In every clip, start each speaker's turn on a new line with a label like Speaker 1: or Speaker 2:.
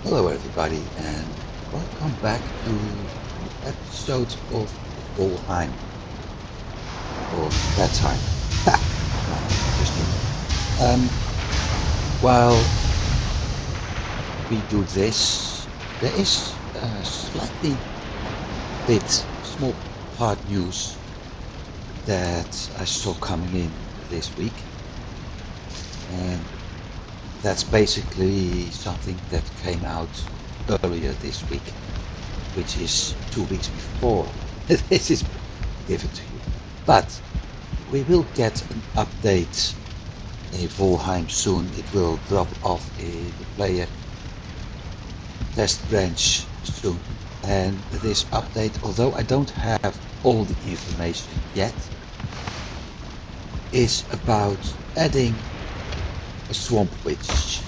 Speaker 1: Hello everybody and welcome back to episode of Valheim or Valheim. Ha! Interesting. While we do this, there is a slightly bit small part news that I saw coming in this week, and that's basically something that came out earlier this week, which is 2 weeks before this is given to you. But we will get an update in Valheim soon. It will drop off in the player test branch soon. And this update, although I don't have all the information yet, is about adding a swamp witch.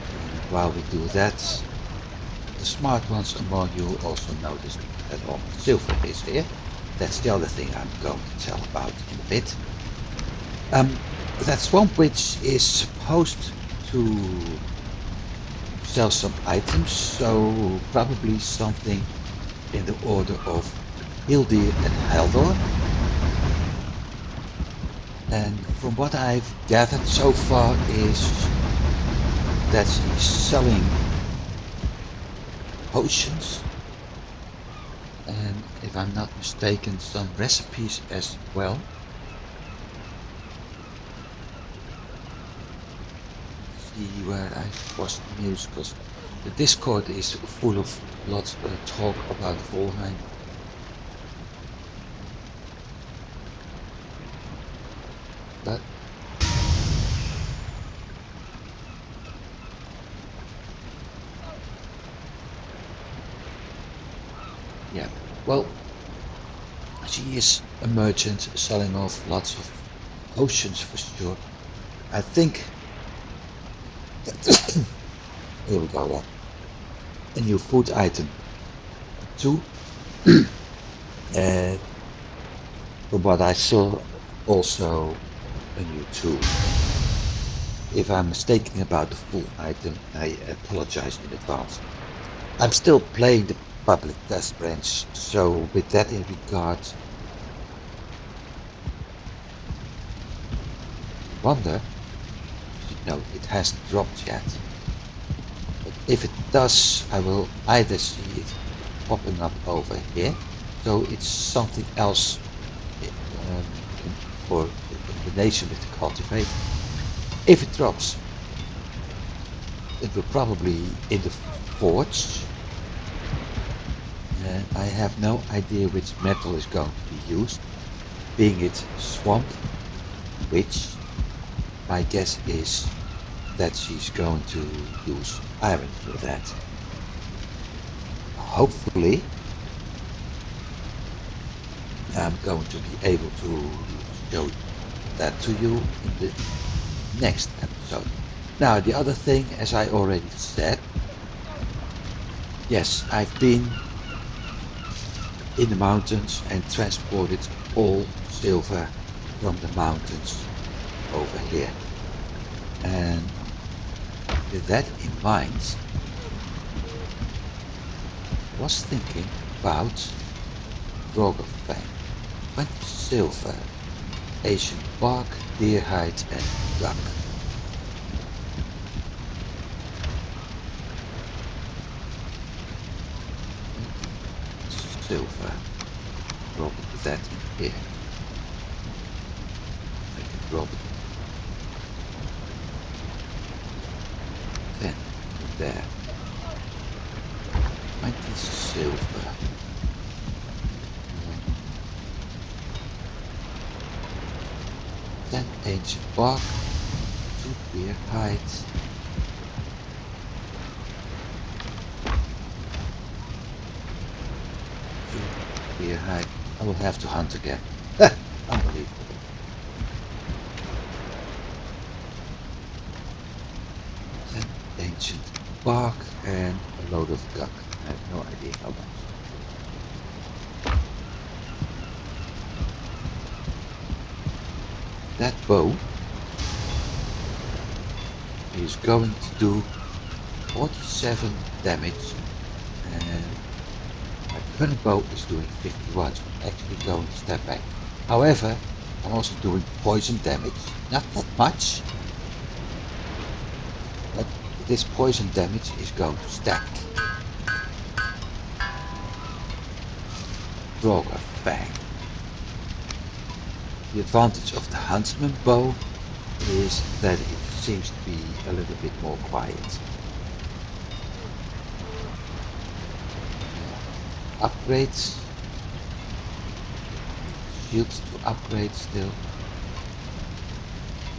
Speaker 1: And while we do that, the smart ones among you also noticed that all silver is here. That's the other thing I'm going to tell about in a bit. That swamp witch is supposed to sell some items, so probably something in the order of Hildir and Haldor. And from what I've gathered so far is that she's selling potions, and if I'm not mistaken, some recipes as well. See where I watched the news, because the Discord is full of lots of talk about Valheim. But yeah, well, she is a merchant selling off lots of potions for sure. I think here we go then. A new food item too. And from what I saw, also a new tool. If I'm mistaken about the full item, I apologize in advance. I'm still playing the public test branch, so with that in regard, wonder, no, it hasn't dropped yet. But if it does, I will either see it popping up over here, so it's something else for in combination with the cultivate. If it drops, it will probably in the forge. I have no idea which metal is going to be used, being it swamp, which my guess is that she's going to use iron for that. Hopefully, I'm going to be able to show that to you in the next episode. Now, the other thing, as I already said, yes, I've been in the mountains and transported all silver from the mountains over here. And with that in mind, I was thinking about Frog of Fame, 20 silver, Asian bark, deer hide and duck. Silver. Drop that in here. I can drop it. Then there. 20 silver. 10 ancient bark. 2 deer hide. 2 deer hide. I will have to hunt again. Unbelievable. Ancient bark and a load of duck. I have no idea how much. That bow is going to do 47 damage, and my current bow is doing 51, so I'm actually going to step back. However, I'm also doing poison damage, not that much, but this poison damage is going to stack. Draugr Fang. The advantage of the Huntsman bow is that it seems to be a little bit more quiet. Upgrades. Shields to upgrade still.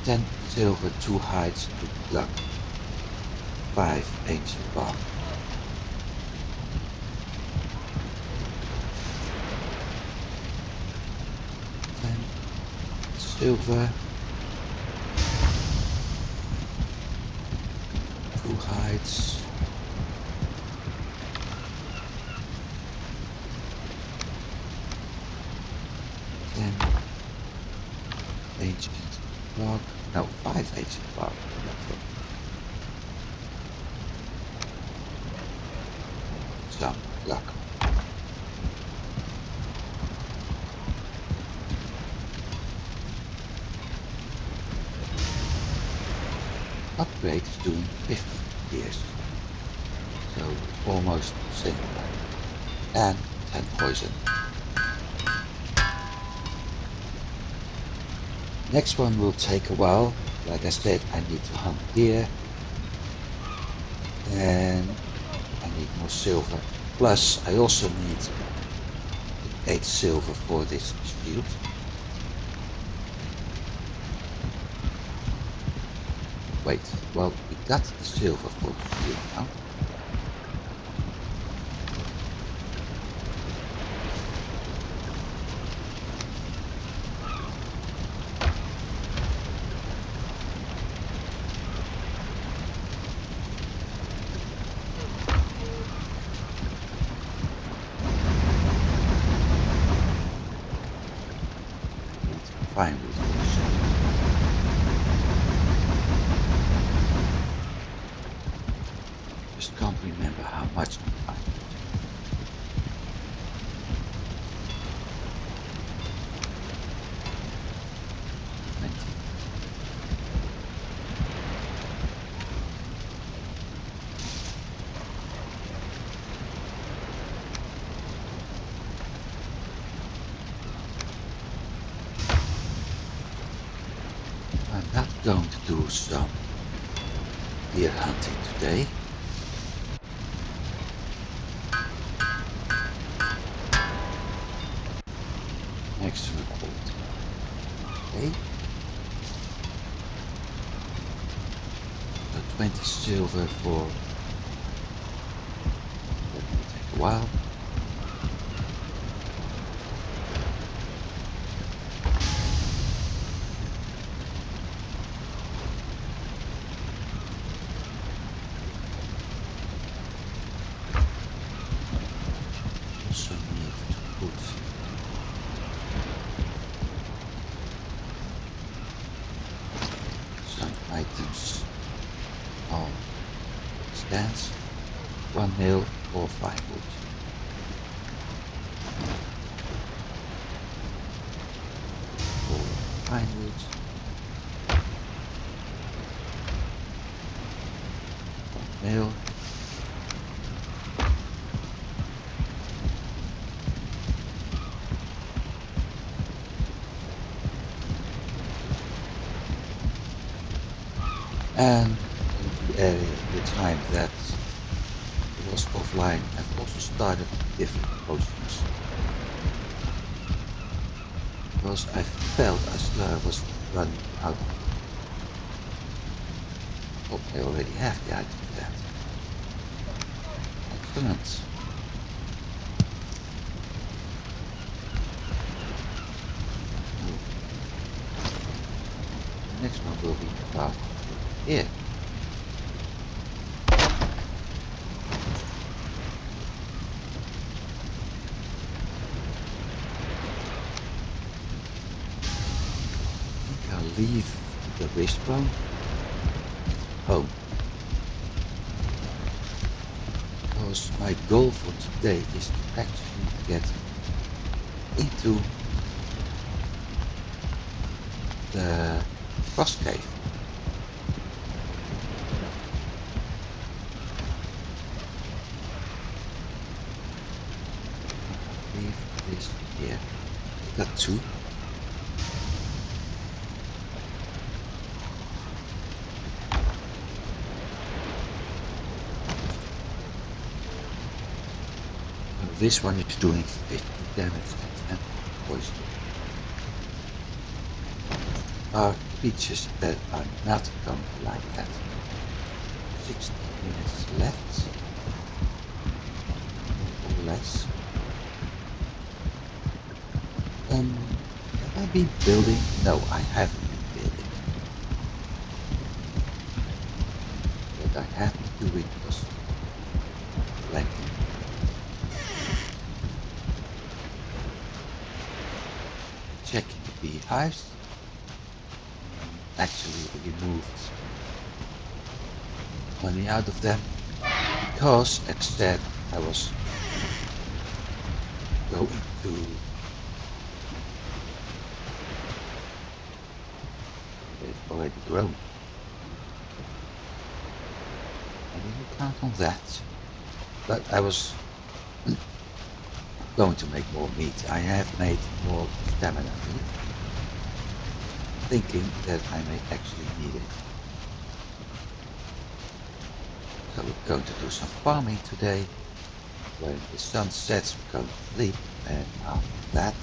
Speaker 1: 10 silver, 2 hides, 2 luck, 5 ancient bark. 10 silver, 2 hides, 10 ancient bark, no, 5 ancient bark. Some luck. Upgrade is doing 50 years, so almost similar, and 10 poison. Next one will take a while. Like I said, I need to hunt deer, and I need more silver. Plus, I also need 8 silver for this shield. Wait, well, we got the silver for the shield now. Fine with this. Just can't remember how much I'm fine. 20. I'm not going to do some deer hunting today. Excellent quality. Okay. So 20 silver for that will take a while. Also need to put some items on stands. 1 nail, 4 firewood. 4 pinewood. 1 nail. And in the time that I was offline, I've also started different potions. Because I felt as though I was running out. Oh, I already have the item for that. Excellent. Oh, the next one will be about here. I think I'll leave the wristbone home. Because my goal for today is to actually get into the frost cave. Leave this here. I got two. This one is doing 50 damage and poison. Are creatures that are not going to like that. 60 minutes left. Or less. Have I been building? No, I haven't been building. What I have been doing was planting. Checking the beehives. Actually removed money out of them because instead I was going to they've already grown. I didn't count on that, but I was going to make more meat. I have made more stamina meat, thinking that I may actually need it. So we're going to do some farming today. When the sun sets, we're going to sleep, and after that,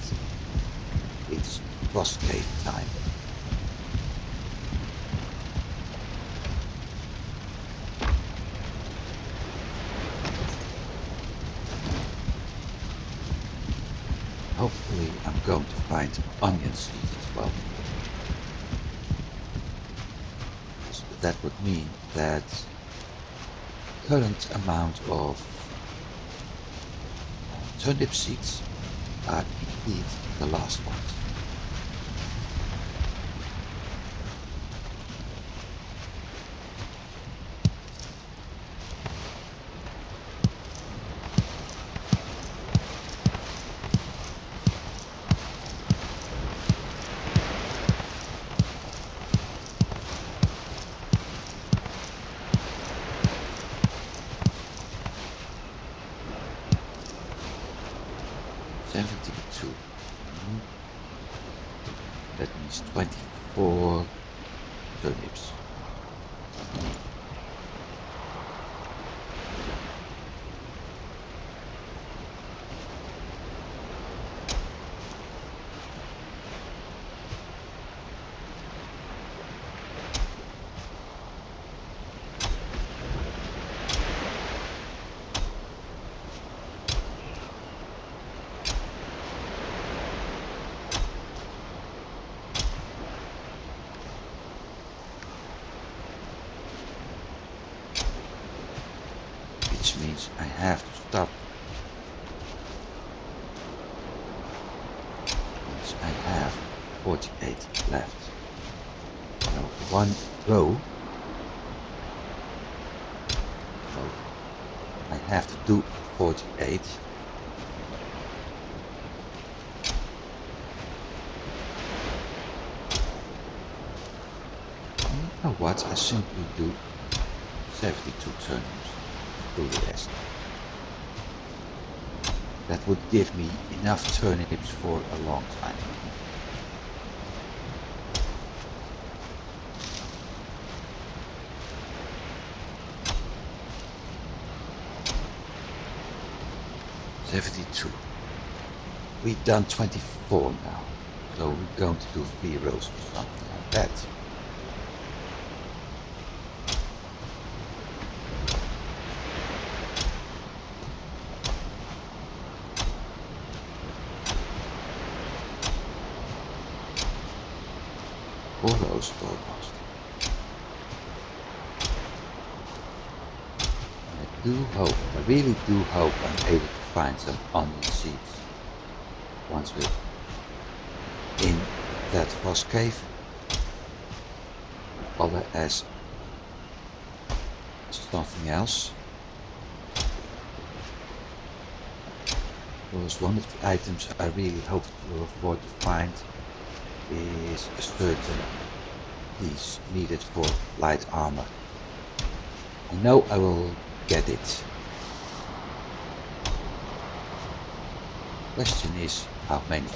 Speaker 1: it's frost cave time. Hopefully, I'm going to find onion seeds as well. So that would mean that the current amount of turnip seeds are indeed the last ones. That means 24 turnips. Which means I have to stop. Which I have 48 left. So one row. So I have to do 48. You know what? I simply do 72 turnips. Do the rest. That would give me enough turnips for a long time. $72. We've done 24 now, so we're going to do 3 rows or something like that. Four rows almost. I really do hope I'm able to find some onion seeds once we're in that frost cave. Other as something else. Because one of the items I really hope to avoid to find is a certain piece needed for light armor. I know I will get it. Question is, how many?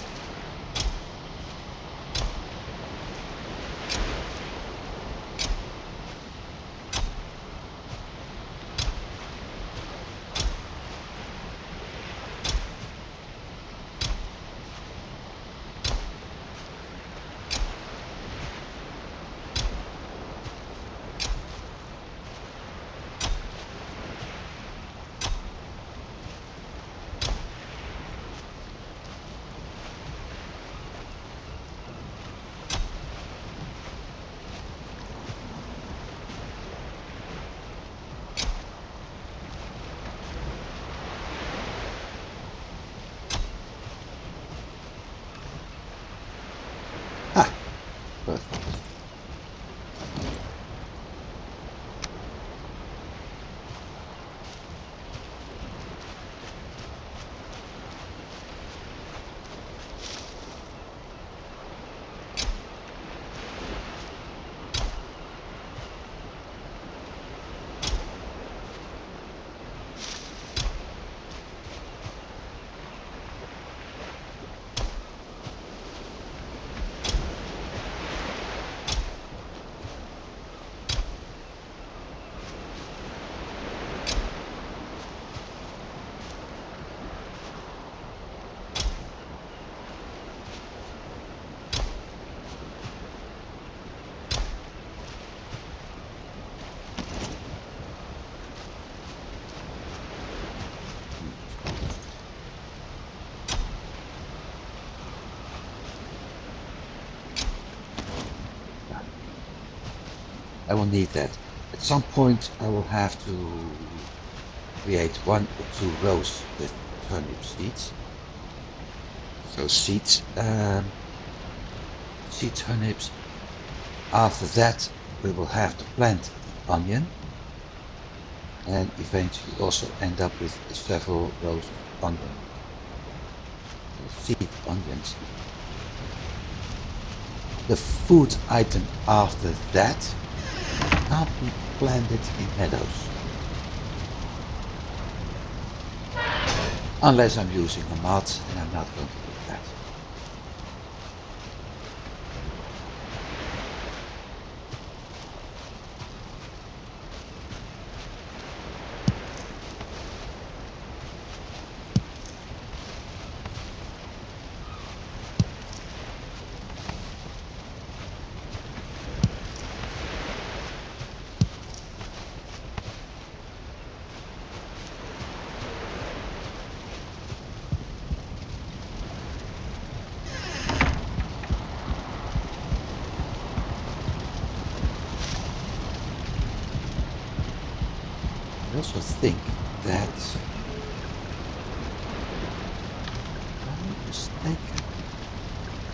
Speaker 1: Ah, perfect. I will need that. At some point I will have to create 1 or 2 rows with turnip seeds. So seed turnips. After that we will have to plant the onion and eventually also end up with several rows of onion, seed onions. The food item after that can't be planted in meadows. Unless I'm using a mod, and I'm not going to do that. I also think that, am I mistaken?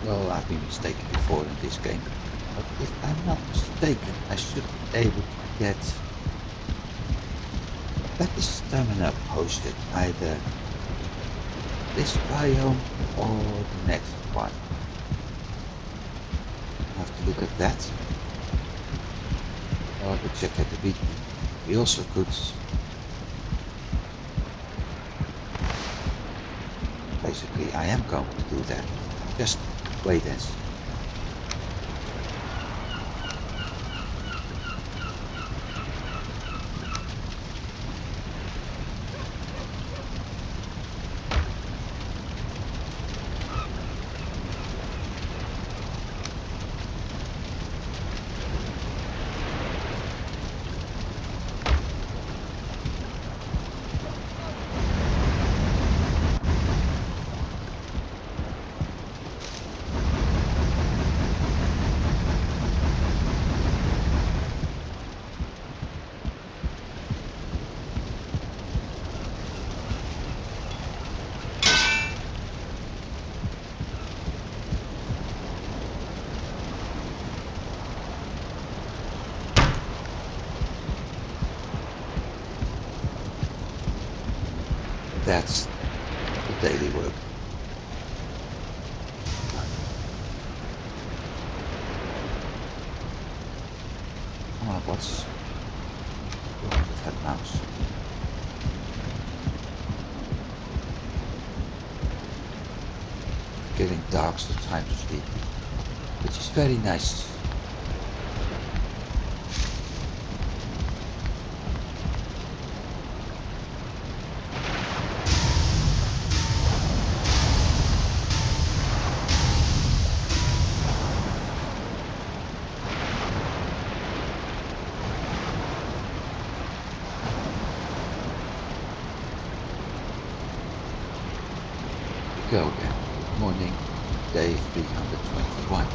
Speaker 1: Well, I've been mistaken before in this game, but if I'm not mistaken, I should be able to get a better stamina potion either this biome or the next one. I have to look at that. Well, I could check at the wiki. We also could. Basically, I am going to do that. Just wait and see. that's the daily work. Oh, what's wrong with that mouse? It's getting dark, so time to sleep, which is very nice. Go again. Good morning, day 321.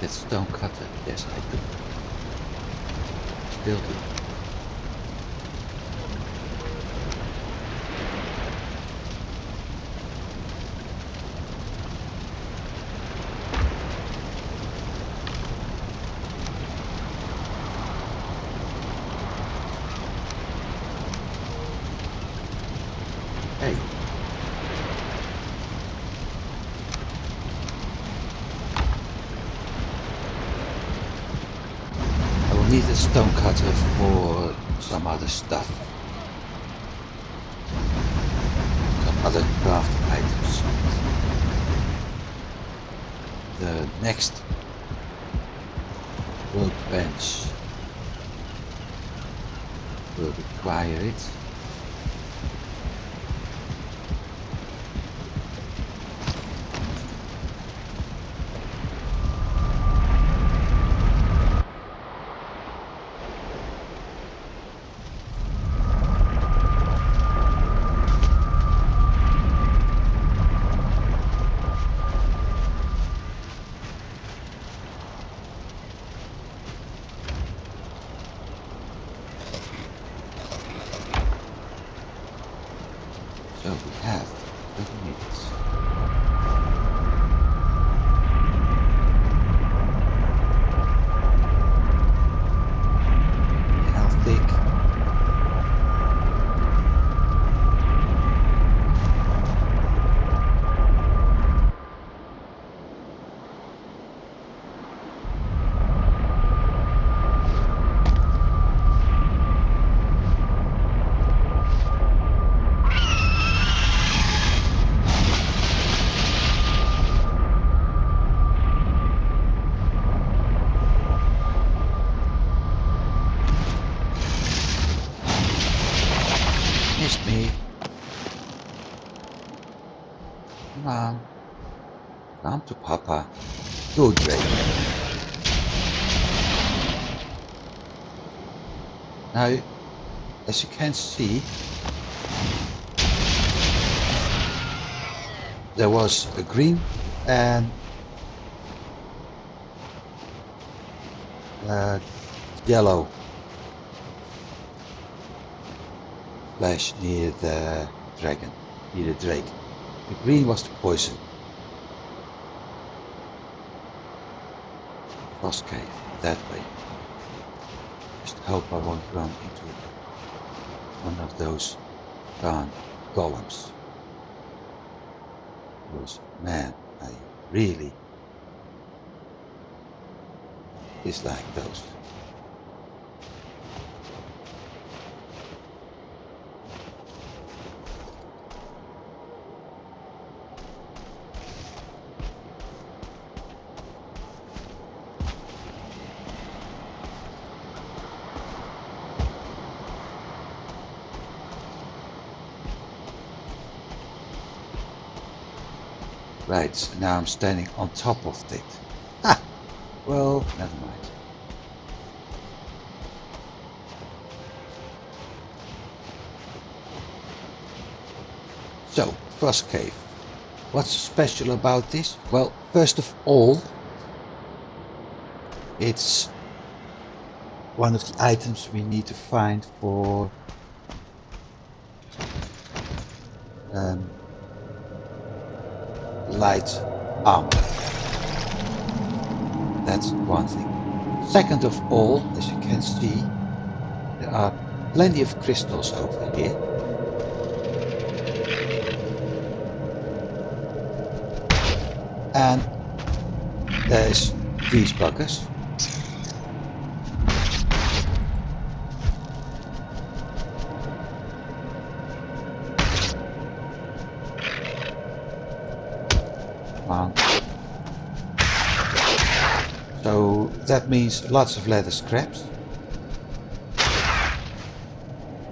Speaker 1: That stone cutter, yes I do. Still do. Hey. I will need a stone cutter for some other stuff. Some other craft items. The next workbench will require it. So we have 30 minutes. How thick? Missed me. Come on. Come to Papa. Good, Drake. Now, as you can see, there was a green and yellow flash near the dragon, near the drake. The green was the poison. Frost cave, that way. Just hope I won't run into one of those darn golems. Because, man, I really dislike those. Right, so now I'm standing on top of it. Ha! Well, never mind. So, Frost Cave. What's special about this? Well, first of all, it's one of the items we need to find for light armor. That's one thing. Second of all, as you can see, there are plenty of crystals over here. And there's these buggers. Come on. So that means lots of leather scraps.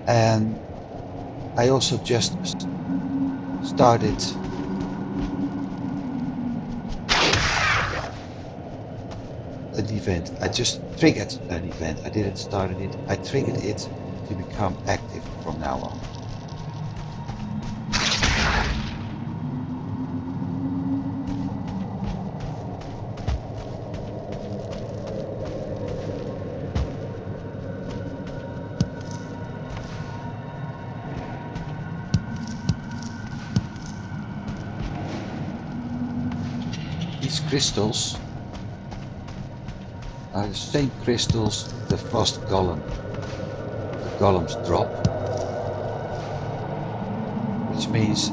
Speaker 1: And I also just started an event. I just triggered an event. I didn't start it. I triggered it to become active from now on. These crystals are the same crystals the frost golems drop, which means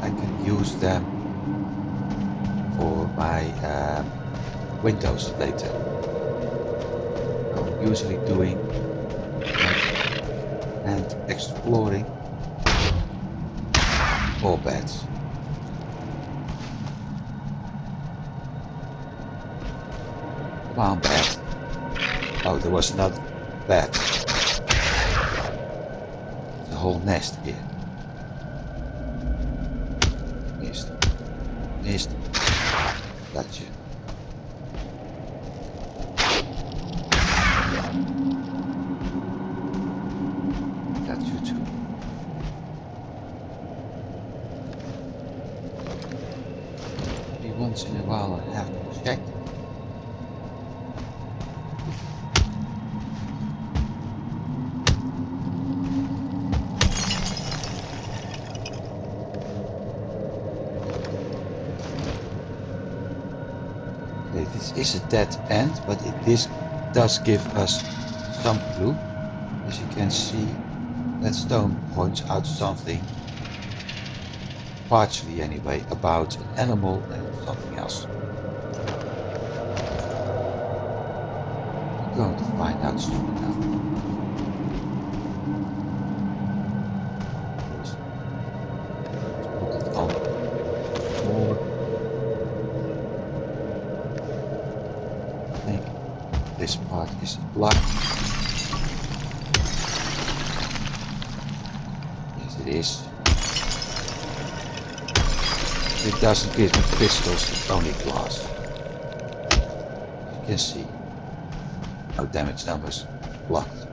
Speaker 1: I can use them for my windows later. I'm usually doing and exploring ore beds. Come on, bat. Oh, there was another bat. The whole nest here. Missed. Missed. Gotcha. Got you too. Maybe once in a while I have to check. This is a dead end, but this does give us some clue. As you can see, that stone points out something, partially anyway, about an animal and something else. We're going to find out soon enough. Let's put it on more. I think this part is blocked. Yes, it is. It doesn't give me crystals, it's only glass. You can see. No damage numbers. Blocked.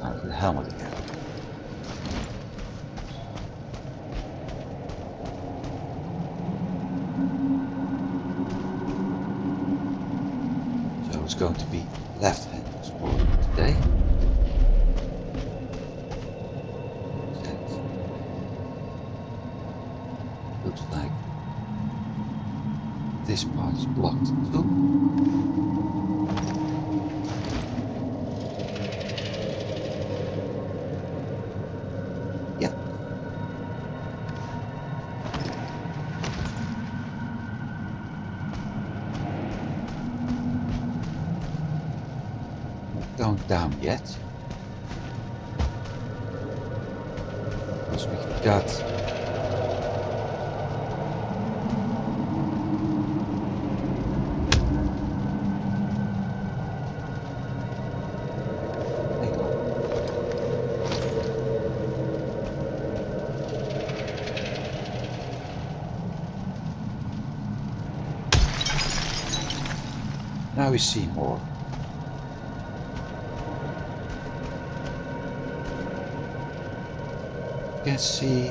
Speaker 1: Out of the helmet again. So it's going to be left-hand exploring today. Looks like this part is blocked too. Yep. Not going down yet. Because we've got now we see more. You can see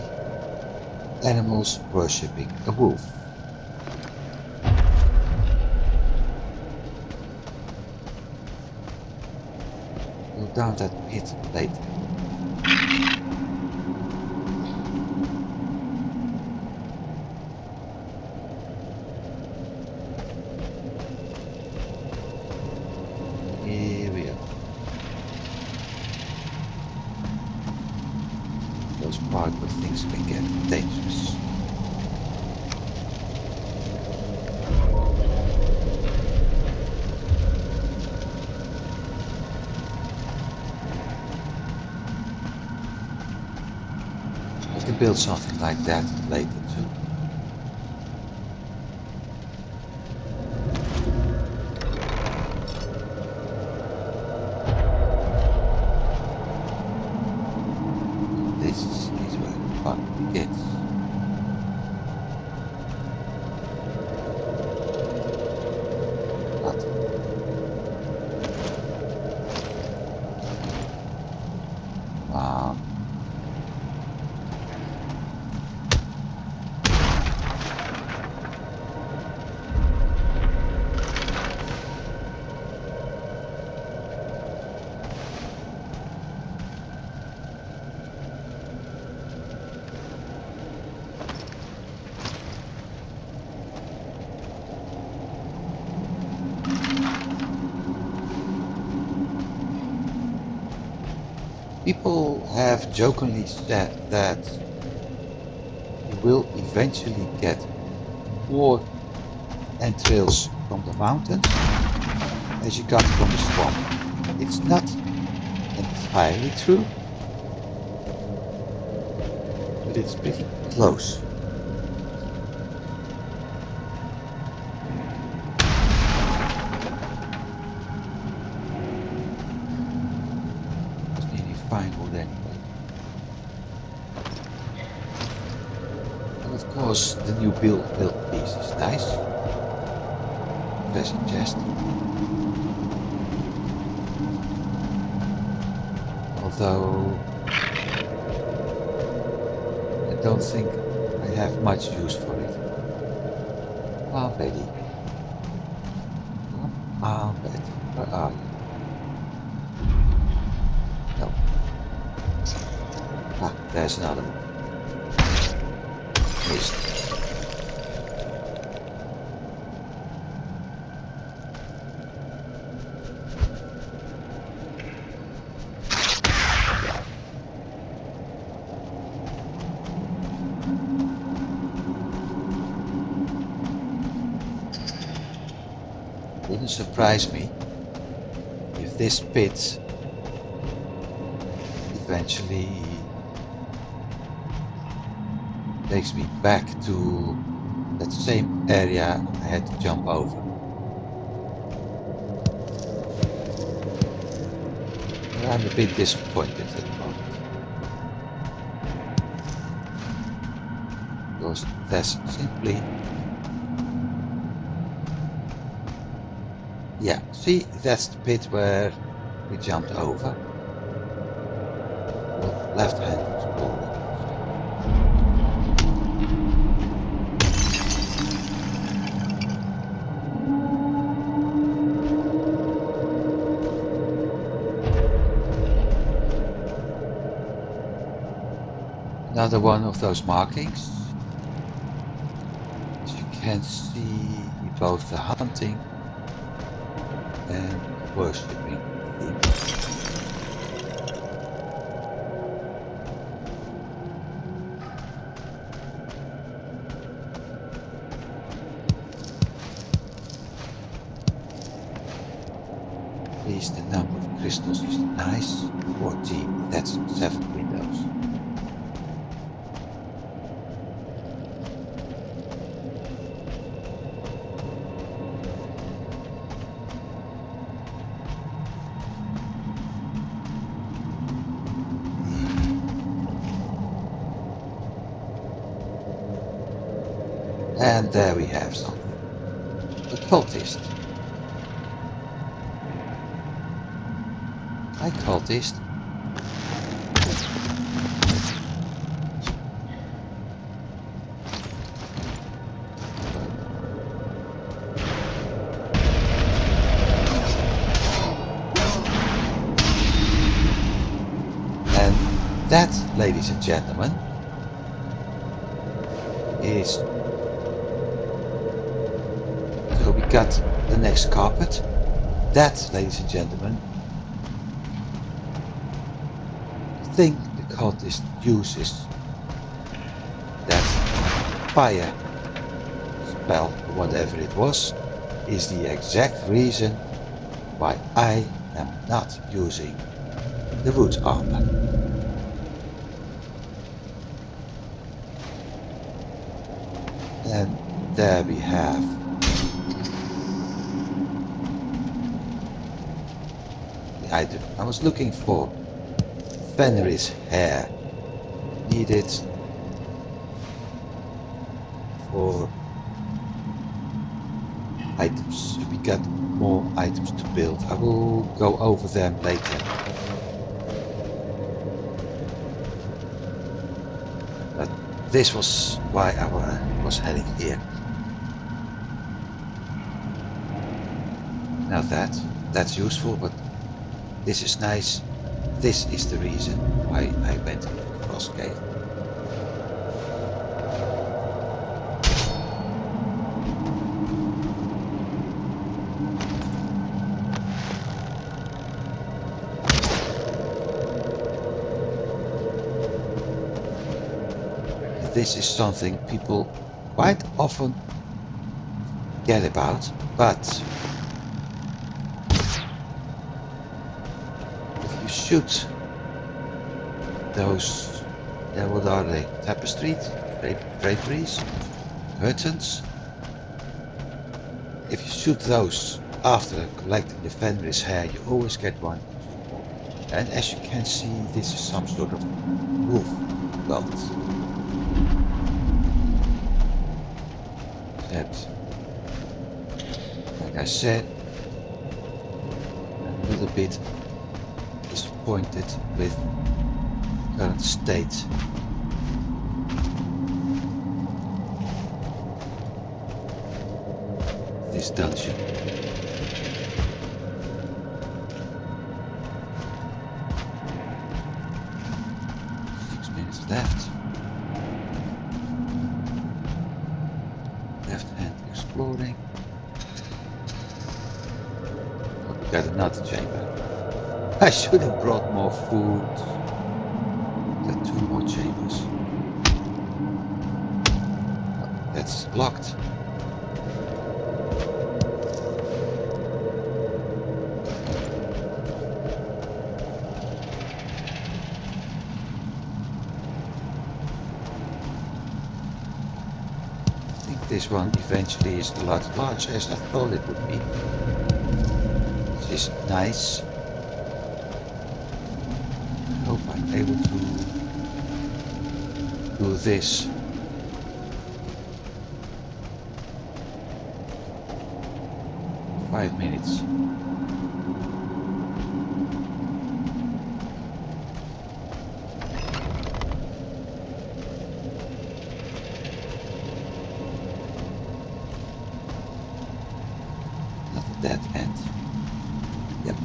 Speaker 1: animals worshipping a wolf. Go down that pit later. part where things can get dangerous. I can build something like that later too. This is where the fun begins. But come on. People have jokingly said that you will eventually get more entrails from the mountains as you got from the swamp. It's not entirely true, but it's pretty close. It's nearly fine wood anyway. And of course, the new build piece is nice. Treasure chest. Although I don't think I have much use for it. Ah, Betty. Ah, Betty, where are you? No. Ah, there's another one. Missed. Wouldn't surprise me if this pit eventually takes me back to that same area I had to jump over. But I'm a bit disappointed at the moment. Because that's simply... Yeah, see, that's the pit where we jumped over. Well, left hand explorer. Another one of those markings. As you can see, both the hunting and worshipping things. At least the number of crystals is nice. 14, that's 7 windows. And there we have something. A cultist. Hi, cultist. And that, ladies and gentlemen, is... So we got the next carpet. That, ladies and gentlemen, the thing the cultist uses fire spell, or whatever it was, is the exact reason why I am not using the wood armor. And there we have the item. I was looking for Fenris Hair. Needed for items. We got more items to build. I will go over them later. But this was why I was heading here. Now that's useful, but this is nice. This is the reason why I went into the frost cave. This is something people quite often forget about, but if you shoot those, what are they? Tapestries? Draperies? Curtains? If you shoot those after collecting the Fenris hair, you always get one. And as you can see, this is some sort of wolf belt. Except, like I said, a little bit disappointed with current state. This dungeon. 6 minutes left. Left hand exploring. Oh, we got another chamber. I should have brought more food. Got 2 more chambers. Oh, that's locked. This one eventually is as large as I thought it would be, which is nice. I hope I'm able to do this. In 5 minutes. That end. Yep.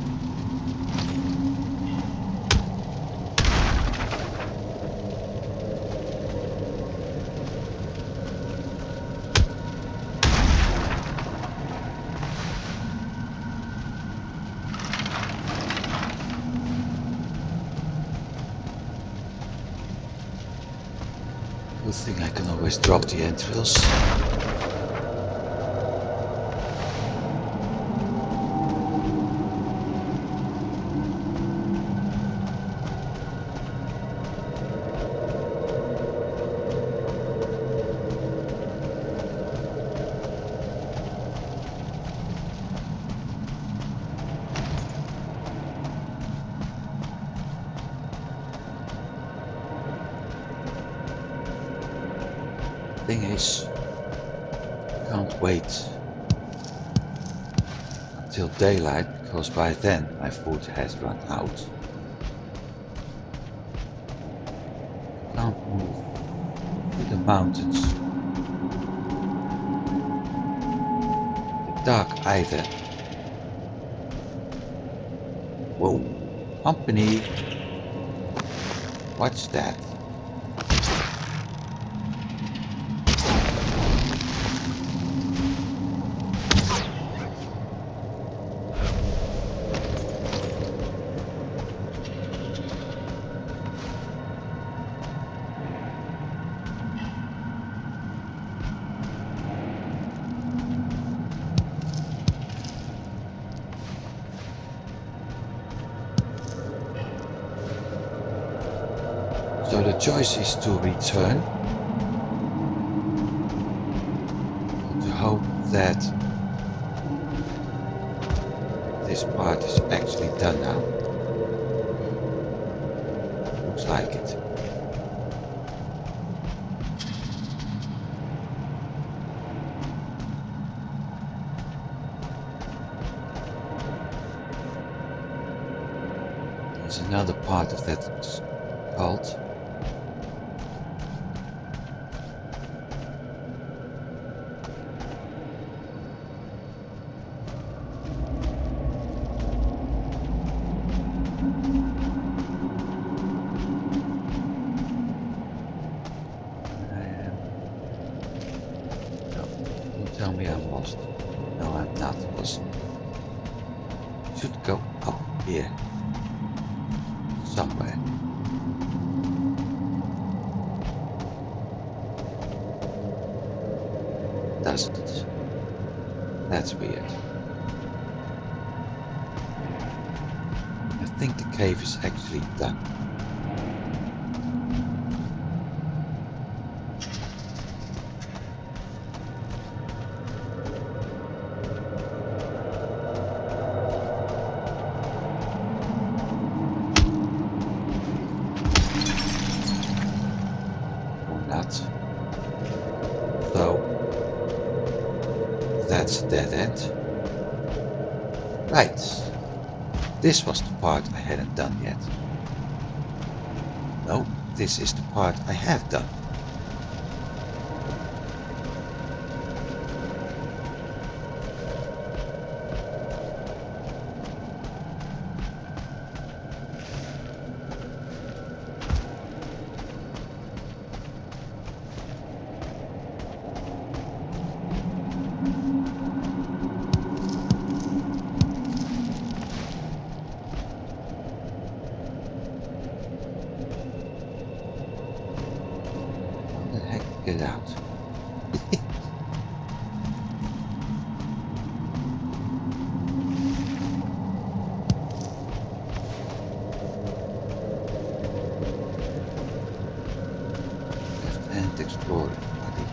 Speaker 1: Good thing I can always drop the entrails. Thing is, can't wait until daylight because by then my food has run out. Can't move to the mountains. The dark either. Whoa, company. What's that? So the choice is to return, to hope that this part is actually done now. Looks like it. There's another part of that cult. Tell me I'm lost. No, I'm not, because I should go up here somewhere. Doesn't. That's weird. I think the cave is actually done. So that's a dead end. Right. This was the part I hadn't done yet. No, this is the part I have done. Get out. Left-hand explorer, buddy.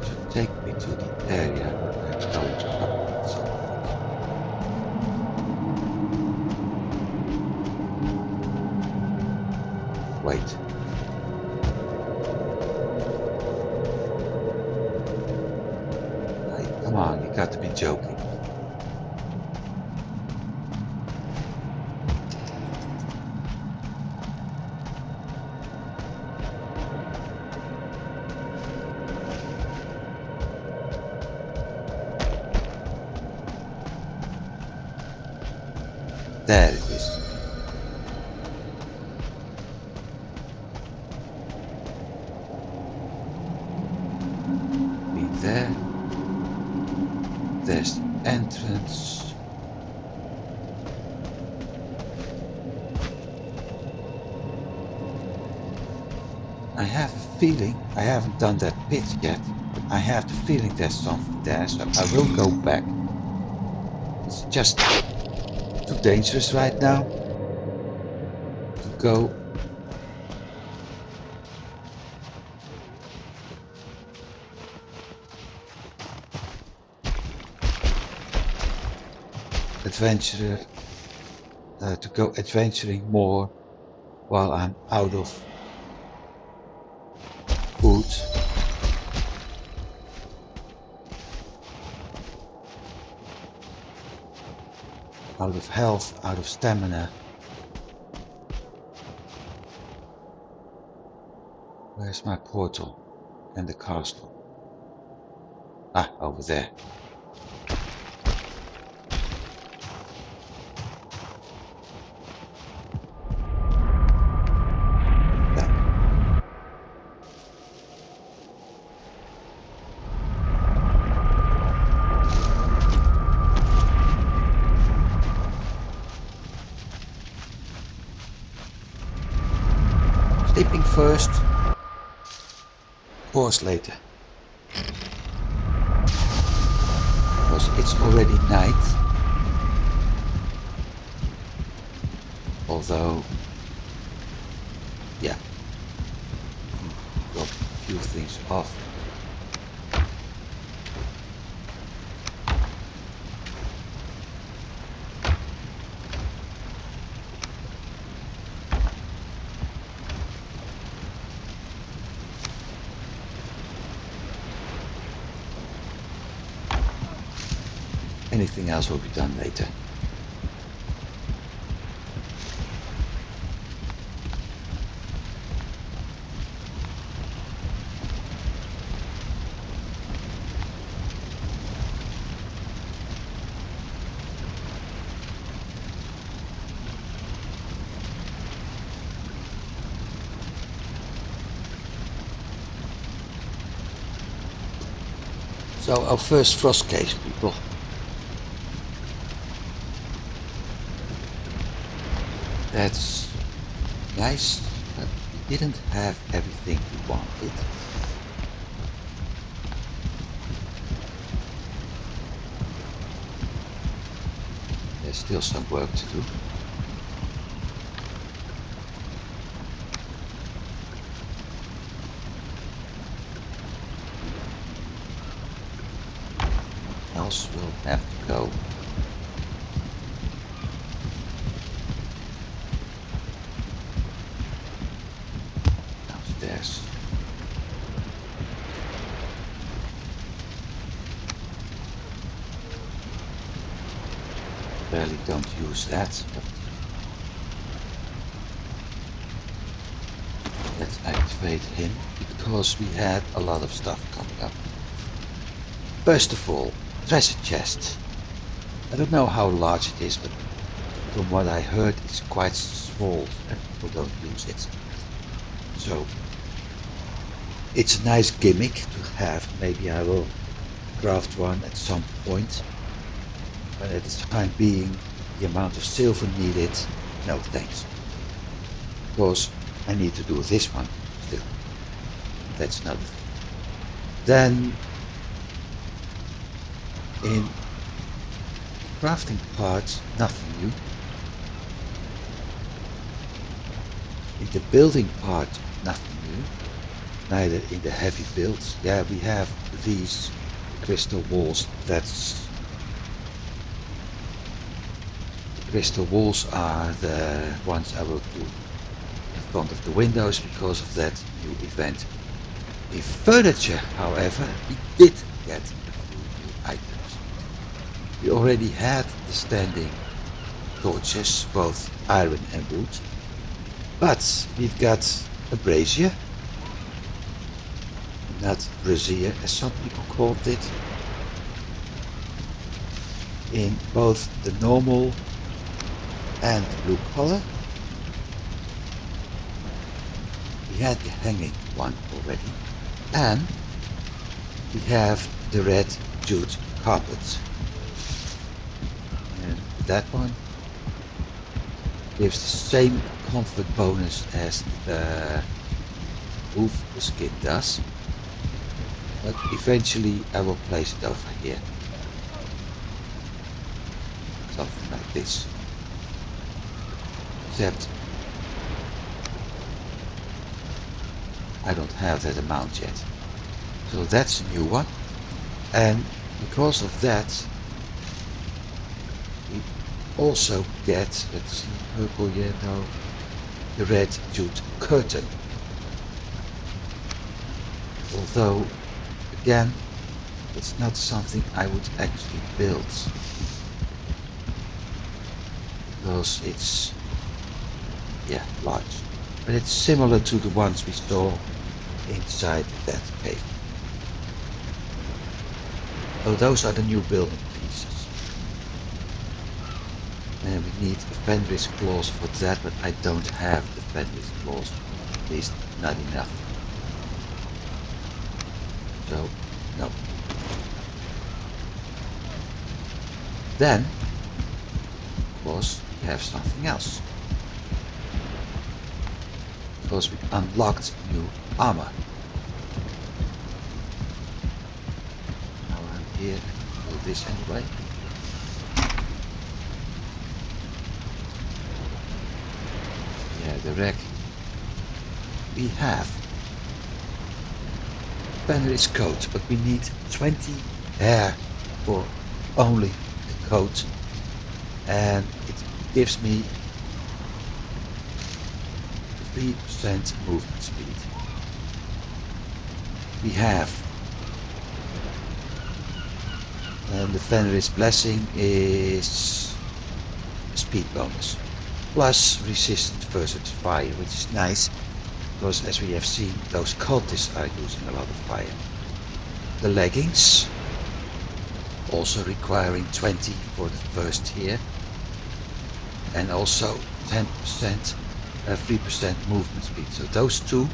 Speaker 1: Should take me to the area where I'm going to upgrade something. Wait. Hey, come on, you got to be joking. There it is. Be there. There's the entrance. I have a feeling, I haven't done that pit yet, but I have the feeling there's something there, so I will go back. It's just too dangerous right now to go. Adventuring more while I'm out of food. Out of health, out of stamina. Where's my portal and the castle? Ah, over there. Sleeping first, course later. Because it's already night. Although, yeah, drop a few things off. Anything else will be done later. So our first frost case, people. That's nice, but we didn't have everything we wanted. There's still some work to do. Else we'll have to go downstairs. Barely don't use that, but let's activate him because we had a lot of stuff coming up. First of all, treasure chest. I don't know how large it is, but from what I heard it's quite small and people don't use it. So it's a nice gimmick to have. Maybe I will craft one at some point. But at the time being, the amount of silver needed, no thanks. Because I need to do this one still. That's another thing. Then in crafting part, nothing new. In the building part, nothing new. Neither in the heavy builds. Yeah, we have these crystal walls. Crystal walls are the ones I will do in front of the windows because of that new event. In furniture, however, we did get a few new items. We already had the standing torches, both iron and wood, but we've got a brazier, not brazier as some people called it, in both the normal and the blue color. We had the hanging one already, and we have the red jute carpet. And that one gives the same comfort bonus as the wolf skin does, but eventually I will place it over here. Something like this. Except I don't have that amount yet. So that's a new one. And because of that, we also get, let's see, purple, yellow, the red jute curtain. Although, again, it's not something I would actually build. Because it's, yeah, large. But it's similar to the ones we saw inside that cave. Oh, those are the new building pieces. And we need a Fenris claws for that, but I don't have the Fenris claws. At least not enough. So, no. Then, of course, we have something else. Because we unlocked new armor. here and do this anyway. Yeah, the rack. We have Fenris coat, but we need 20 hair for only the coat, and it gives me 3% movement speed. We have the Fenris blessing is a speed bonus plus resistance versus fire, which is nice because, as we have seen, those cultists are using a lot of fire. The leggings also requiring 20 for the first here, and also 10%, 3% movement speed. So those two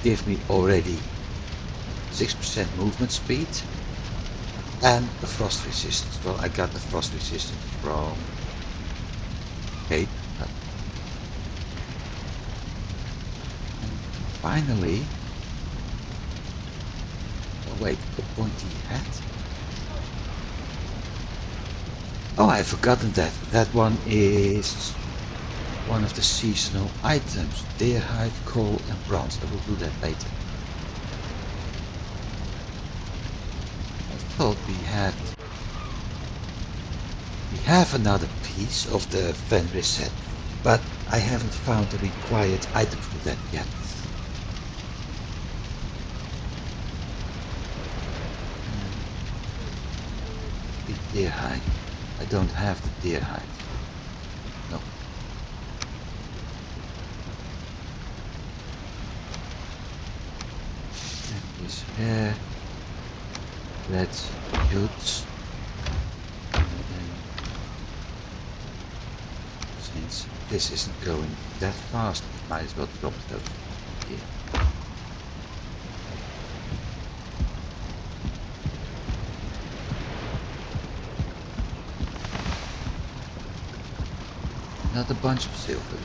Speaker 1: give me already 6% movement speed and the frost resistance. Well, I got the frost resistance from Cape. Finally, oh wait, the pointy hat. Oh, I've forgotten that. That one is one of the seasonal items. Deer hide, coal and bronze. I will do that later. I thought we have another piece of the Fenris set, but I haven't found the required item for that yet. The deer hide. I don't have the deer hide. No. Fenris hair. Red boots. Since this isn't going that fast, I might as well drop those here. Another bunch of silver.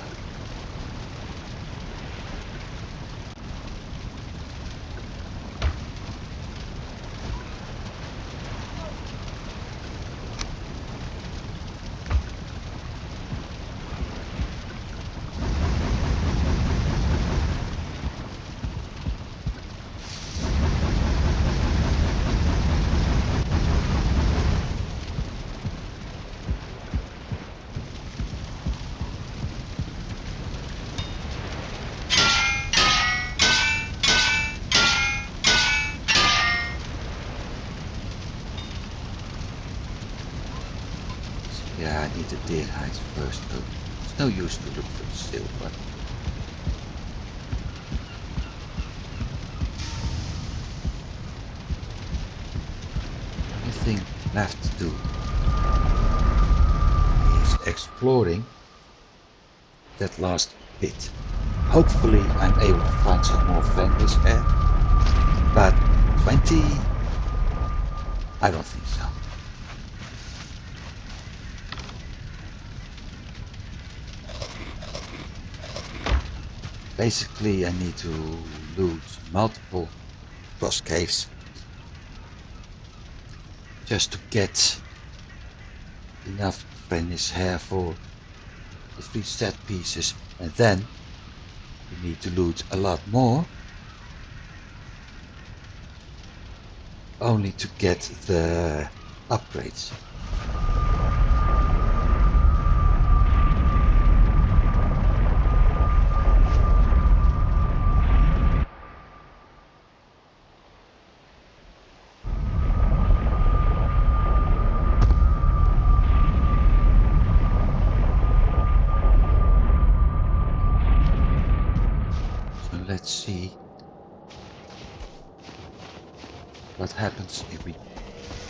Speaker 1: Yeah, I need the deer hides first though. It's no use to look for the silver. The only thing left to do is exploring that last bit. Hopefully I'm able to find some more Fenris hair, but 20, I don't think so. Basically, I need to loot multiple frost caves just to get enough Fenris hair for the 3 set pieces, and then we need to loot a lot more only to get the upgrades. Let's see what happens if we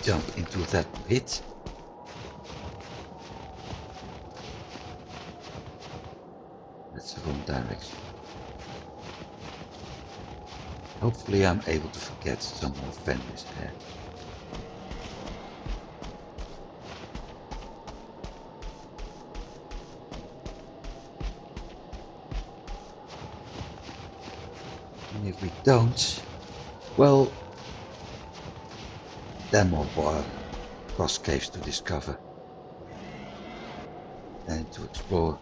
Speaker 1: jump into that pit. That's the wrong direction. Hopefully I'm able to get some more Fenris hair. And if we don't, well, Then more frost caves to discover and to explore.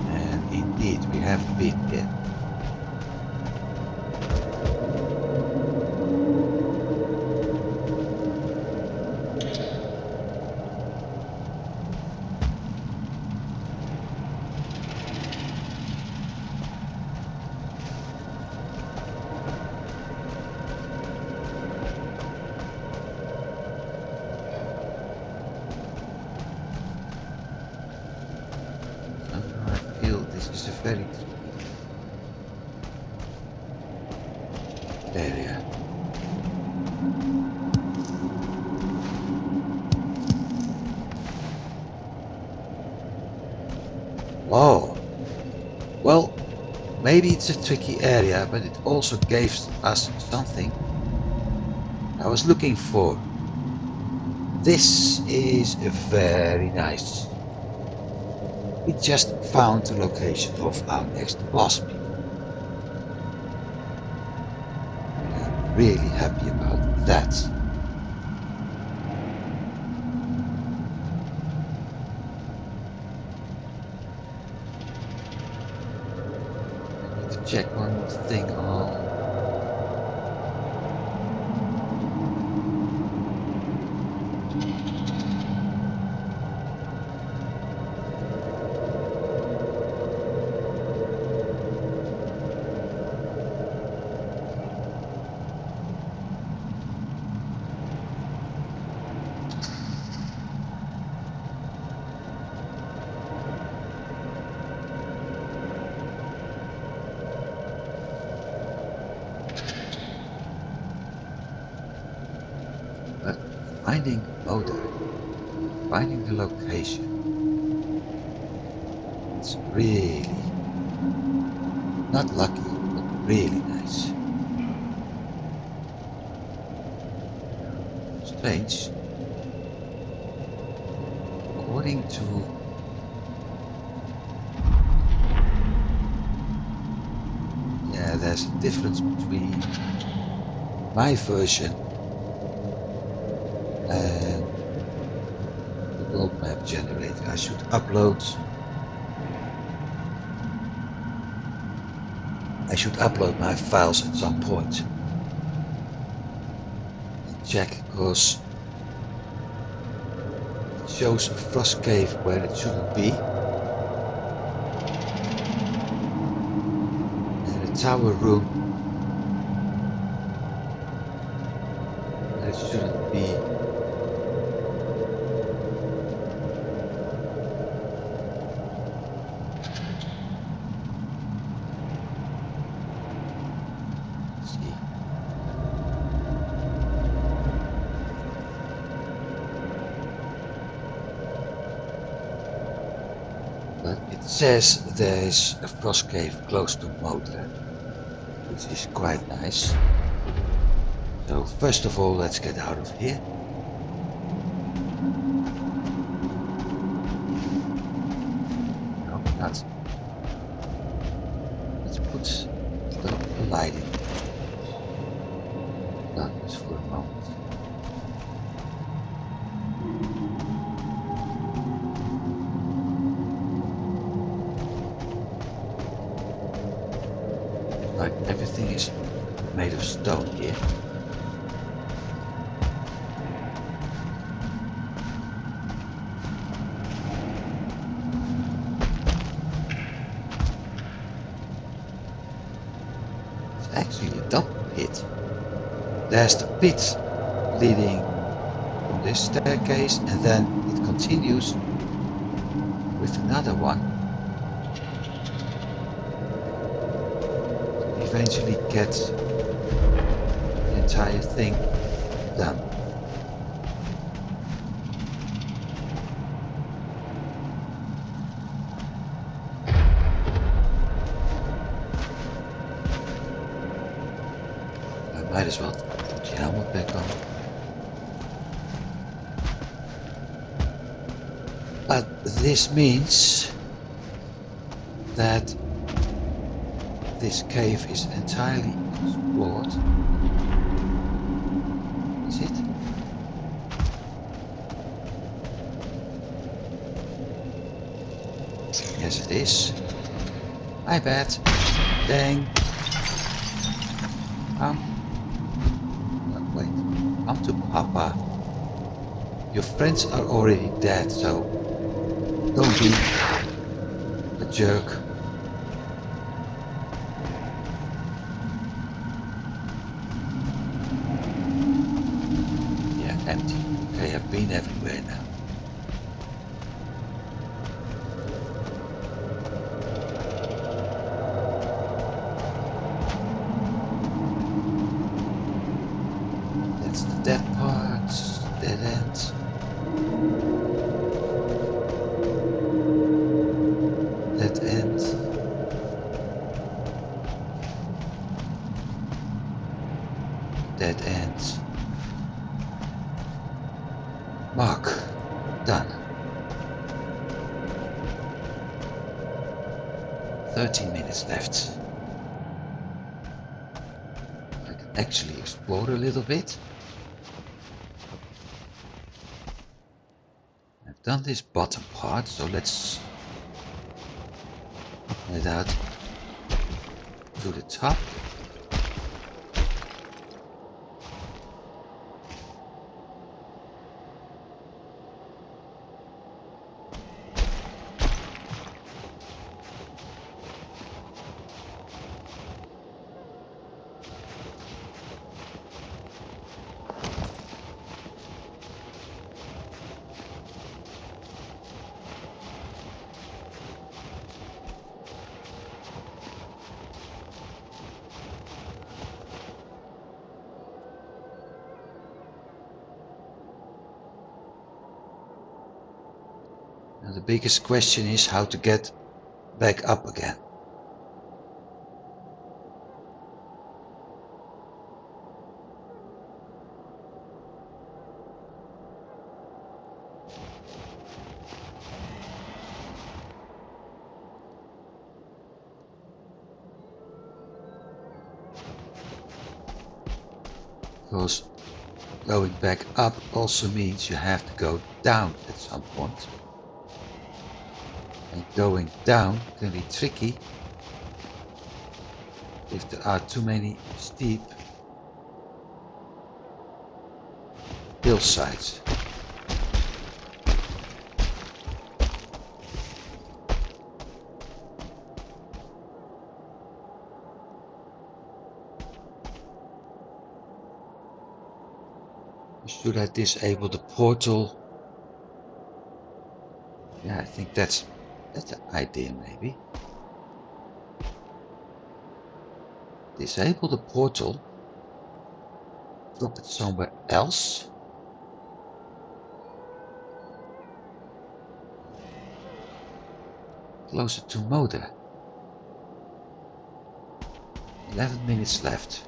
Speaker 1: And indeed, we have a bit here. This is a very tricky area. Whoa! Well, maybe it's a tricky area, but it also gives us something I was looking for. This is very nice. We just found the location of our next boss people. I'm really happy about that. I need to check one more thing on. Finding Moder, finding the location. It's really not lucky, but really nice. Strange. According to there's a difference between my version and the world map generator. I should upload my files at some point and check, because it shows a frost cave where it shouldn't be and a tower room where it shouldn't be. It says there's a frost cave close to Moder, which is quite nice. So first of all, let's get out of here. No, not. Let's put the light in darkness for a moment. Right, everything is made of stone here. It's actually a double pit. There's the pit leading from this staircase, and then it continues with another one. Eventually get the entire thing done. I might as well put the helmet back on. But this means that this cave is entirely explored. Is it? Yes, it is. My bad. Dang. Wait. Come to Papa. Your friends are already dead, so don't be a jerk. Yeah, empty. Okay, I've been everywhere now. That's the dead part. Dead end. Dead end. Dead end. Mark. Done. 13 minutes left. I can actually explore a little bit. I've done this bottom part, so let's head out to the top. Now the biggest question is how to get back up again. Because going back up also means you have to go down at some point. And going down can be tricky if there are too many steep hillsides. Should I disable the portal? Yeah, I think that's an idea maybe. Disable the portal. Drop it somewhere else. Closer to Moder. 11 minutes left.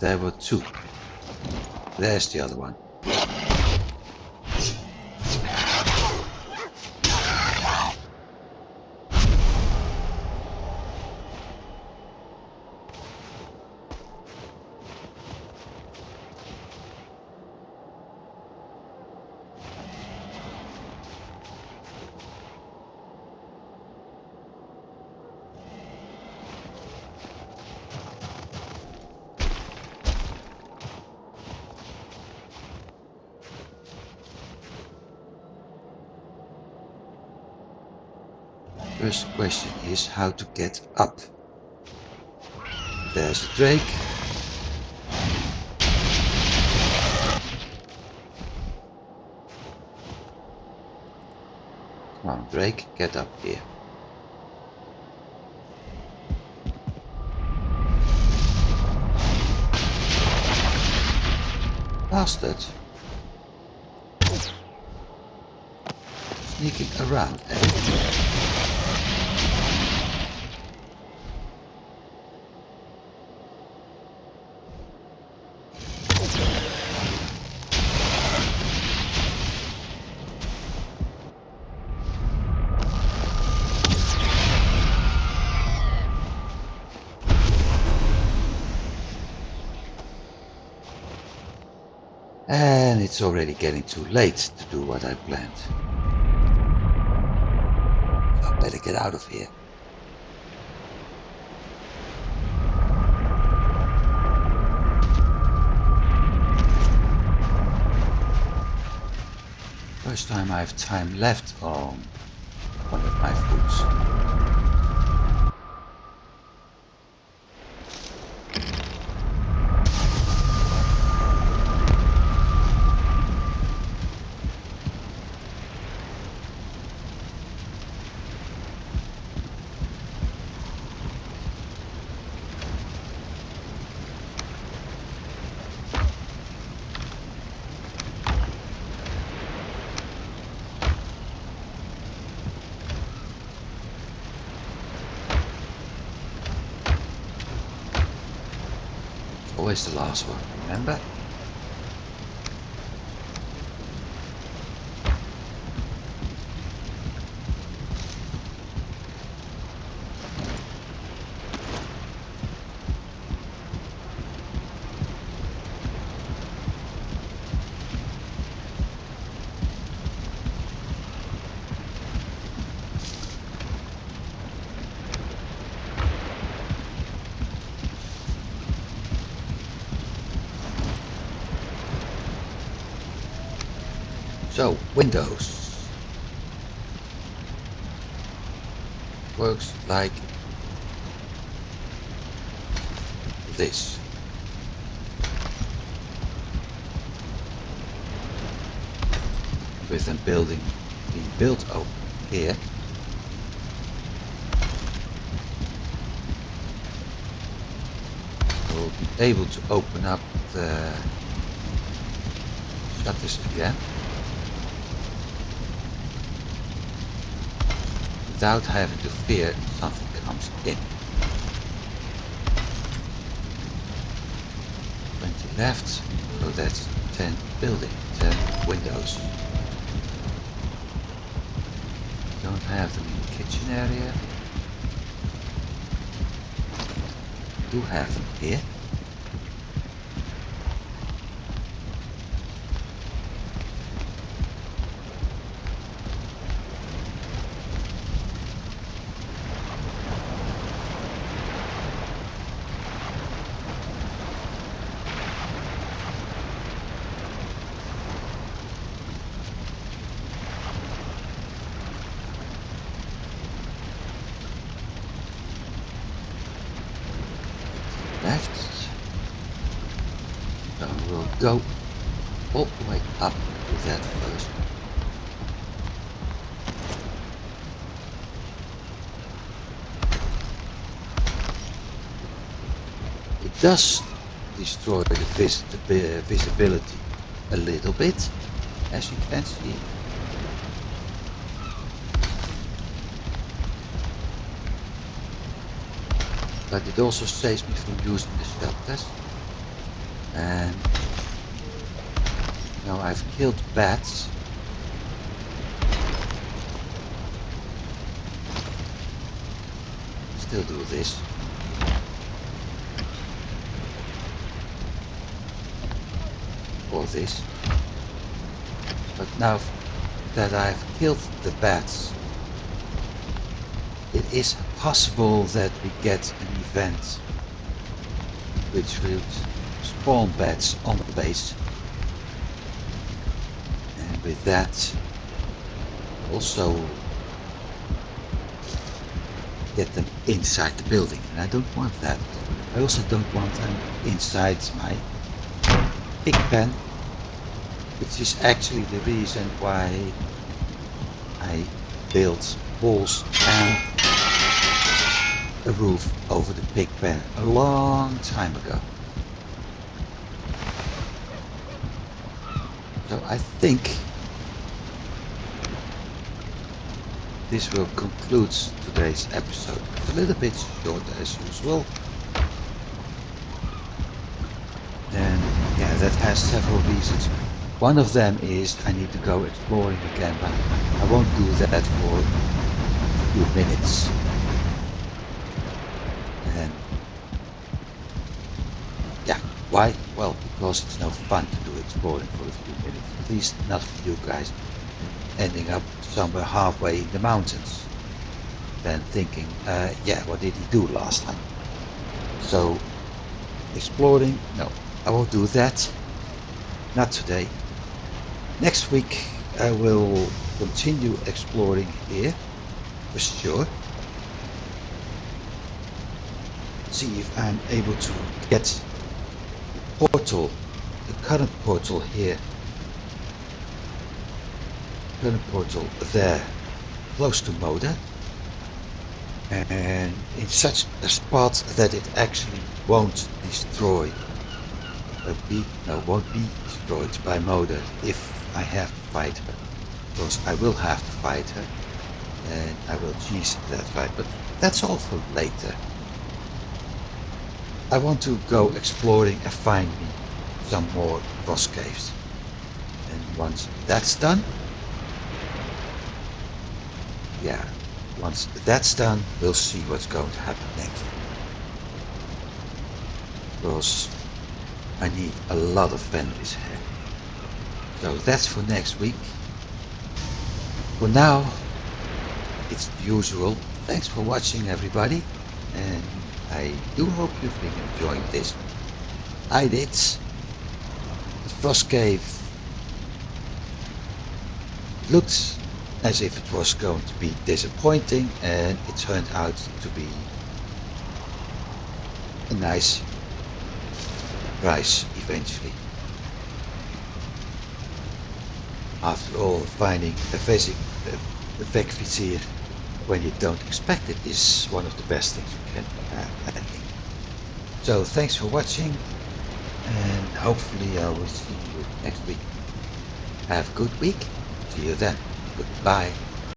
Speaker 1: There were two. There's the other one. First question is how to get up. There's a drake. Come on, Drake, get up here. Bastard. Sneaking around everywhere. And it's already getting too late to do what I planned. So I better get out of here. First time I have time left on one of my foods. Always the last one, remember? So, Windows works like this. With a building being built over here. We'll be able to open up the shutters again. Without having to fear something comes in. 20 left, so that's 10 building, 10 windows. Don't have them in the kitchen area. Do have them here. Left. So we'll go all the way up to that first. It does destroy the visibility a little bit, as you can see. But it also saves me from using the shelters. And now I've killed bats. Still do this. Or this. But now that I've killed the bats, it is possible that we get an event which will spawn bats on the base. And with that also get them inside the building, and I don't want that. I also don't want them inside my pig pen, which is actually the reason why I built walls and a roof over the pig pen a long time ago. So I think this will conclude today's episode. It's a little bit short as usual. And yeah, that has several reasons. One of them is I need to go exploring again, but I won't do that for a few minutes. And yeah, why? Well, because it's no fun to do exploring for a few minutes. At least not for you guys. Ending up somewhere halfway in the mountains. Then thinking, yeah, what did he do last time? So, exploring, no, I won't do that. Not today. Next week I will continue exploring here, for sure. See if I'm able to get the portal, the current portal here, current portal there, close to Moda, and in such a spot that it actually won't destroy, won't be destroyed by Moda if I have to fight her. Of course, I will have to fight her, and I will choose that fight, but that's all for later. I want to go exploring and find me some more boss caves. And once that's done, we'll see what's going to happen next. Because I need a lot of Fenris hair. So that's for next week. For now, it's the usual. Thanks for watching, everybody, and I do hope you've been enjoying this. I did. The Frost Cave looked as if it was going to be disappointing, and it turned out to be a nice prize eventually. After all, finding a Vegvisir when you don't expect it is one of the best things you can have, I think. So thanks for watching, and hopefully I will see you next week. Have a good week. See you then. Goodbye.